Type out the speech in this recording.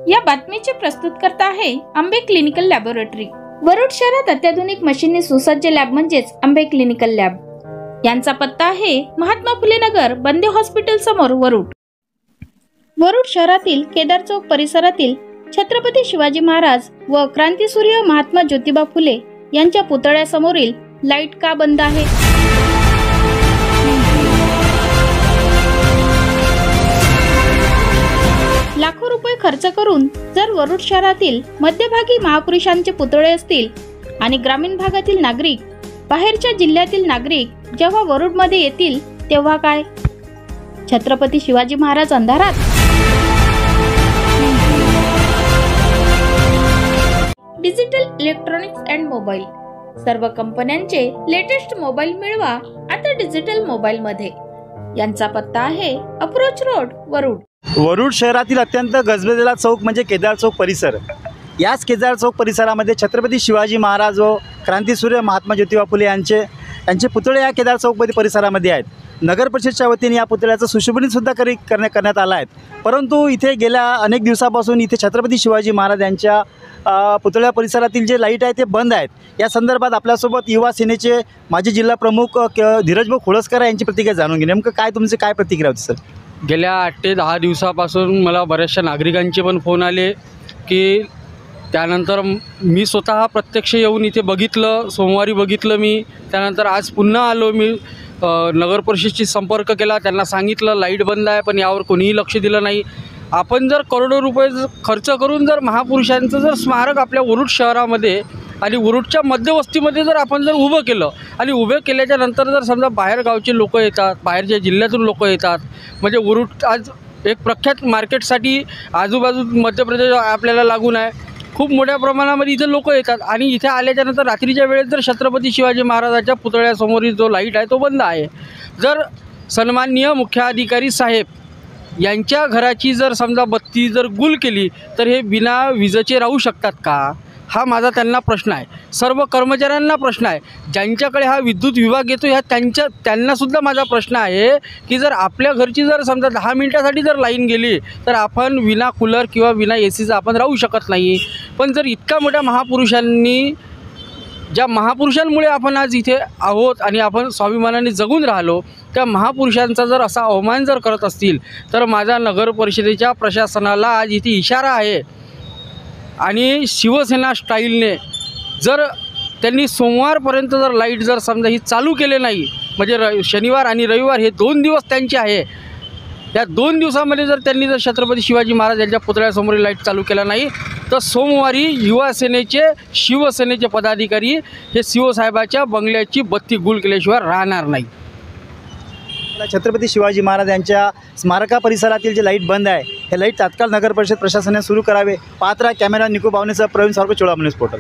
या बातमीचे प्रस्तुतकर्ता आहे अंबे clinical laboratory. Warud शहरात अत्याधुनिक मशीनने सुसज्ज लॅब म्हणजेच अंबे क्लिनिकल लॅब। यांचा पत्ता आहे महात्मा फुले नगर, बंदे हॉस्पिटल समोर, वरुड। वरुड शहरातील केदार चौक परिसरातील छत्रपती शिवाजी महाराज व क्रांतीसूर्य महात्मा ज्योतिबा फुले यांच्या पुतळ्यासमोरील लाईट का बंद आहे? लाखो रुपये खर्च करून जर वरुड शहरातील मध्यभागी महापुरुषांचे पुतळे असतील आणि ग्रामीण भागातील नागरिक, बाहेरच्या जिल्ह्यातील नागरिक जेव्हा वरुड मध्ये येतील तेव्हा काय? छत्रपती शिवाजी महाराज अंधारात? डिजिटल इलेक्ट्रॉनिक्स अँड मोबाईल, सर्व कंपन्यांचे लेटेस्ट मोबाईल मिळवा आता डिजिटल मोबाईल मध्ये। यांचा पत्ता आहे अप्रोच रोड, वरुड। वरुड शहरातील अत्यंत गजबजलेला चौक म्हणजे केदार चौक परिसर। याच केदार चौक परिसरामध्ये छत्रपती शिवाजी महाराज व क्रांतीसूर्य महात्मा ज्योतिबा फुले यांचे पुतळे या केदार चौक परिसरामध्ये आहेत। नगर परिषदेच्या वतीने या पुतळ्याचं सुशोभीकरण सुद्धा करण्यात आलं आहे। परंतु इथे गेल्या अनेक दिवसापासून इथे छत्रपती शिवाजी महाराज यांच्या पुतळ्या परिसरातील जे लाईट आहे ते बंद आहेत। या संदर्भात आपल्यासोबत युवा सेनेचे माजी जिल्हा प्रमुख धीरजभाऊ खोळसकर यांची प्रतिक्रिया जाणून घे। नेमकं काय तुमची काय प्रतिक्रिया होती सर? गेल्या 8 ते 10 दिवसापासून मला बऱ्याचशा नागरिकांचे पण फोन आले की त्यानंतर मी स्वतः प्रत्यक्ष येऊन इथे बघितलं, सोमवारी बघितलं मी, त्यानंतर आज पुन्हा आलो मी, नगर परिषदेशी संपर्क केला, त्यांना सांगितलं लाईट बंद आहे, पण यावर कोणीही लक्ष दिलं नाही। आपण जर करोडो रुपये खर्च करून जर महापुरुषांचं जर स्मारक आपल्या वरुड शहरामध्ये आणि वरुडच्या मध्यवस्तीमध्ये जर आपण जर उभं केलं आणि उभे केल्याच्या नंतर जर समजा बाहेर गावचे लोक येतात, बाहेरच्या जिल्ह्यातून लोक येतात, म्हणजे वरुड आज एक प्रख्यात मार्केटसाठी आजूबाजू मध्य प्रदेश आपल्याला लागून आहे, खूप मोठ्या प्रमाणामध्ये इथे लोक येतात आणि इथे आल्याच्यानंतर रात्रीच्या वेळेस जर छत्रपती शिवाजी महाराजांच्या पुतळ्यासमोरील जो लाईट आहे तो बंद आहे। जर सन्माननीय मुख्याधिकारी साहेब यांच्या घराची जर समजा बत्ती जर गुल केली तर हे बिना विजेचे राहू शकतात का? हा माझा त्यांना प्रश्न आहे। सर्व कर्मचाऱ्यांना प्रश्न आहे, ज्यांच्याकडे हा विद्युत विभाग येतो त्यांनासुद्धा माझा प्रश्न आहे की जर आपल्या घरची जर समजा 10 मिनिटासाठी जर लाईन गेली तर आपण विना कूलर किंवा विना एसीचा आपण राहू शकत नाही। पण जर इतका मोठ्या महापुरुषांनी, ज्या महापुरुषांमुळे आपण आज इथे आहोत आणि आपण स्वाभिमानाने जगून राहिलो, त्या महापुरुषांचा जर असा अवमान जर करत असतील तर माझा नगर परिषदेच्या प्रशासनाला आज इथे इशारा आहे आणि शिवसेना स्टाईलने जर त्यांनी सोमवारपर्यंत जर लाईट जर समजा ही चालू केले नाही, म्हणजे शनिवार आणि रविवार हे 2 दिवस त्यांचे आहे, या 2 दिवसामध्ये जर त्यांनी जर छत्रपती शिवाजी महाराज यांच्या पुतळ्यासमोर लाईट चालू केला नाही तर सोमवारी युवा सेनेचे, शिवसेनेचे पदाधिकारी हे शिवसाहेबाच्या बंगल्याची बत्ती गुल केल्याशिवाय राहणार नाही। छत्रपती शिवाजी महाराज यांच्या स्मारका परिसरातील जे लाईट बंद आहे हे लाईट तात्काळ नगर परिषद प्रशासनाने सुरू करावे। पात्रा कॅमेरा निको बावनेसह प्रवीण सावरकर, चोळा न्यूज पोर्टल।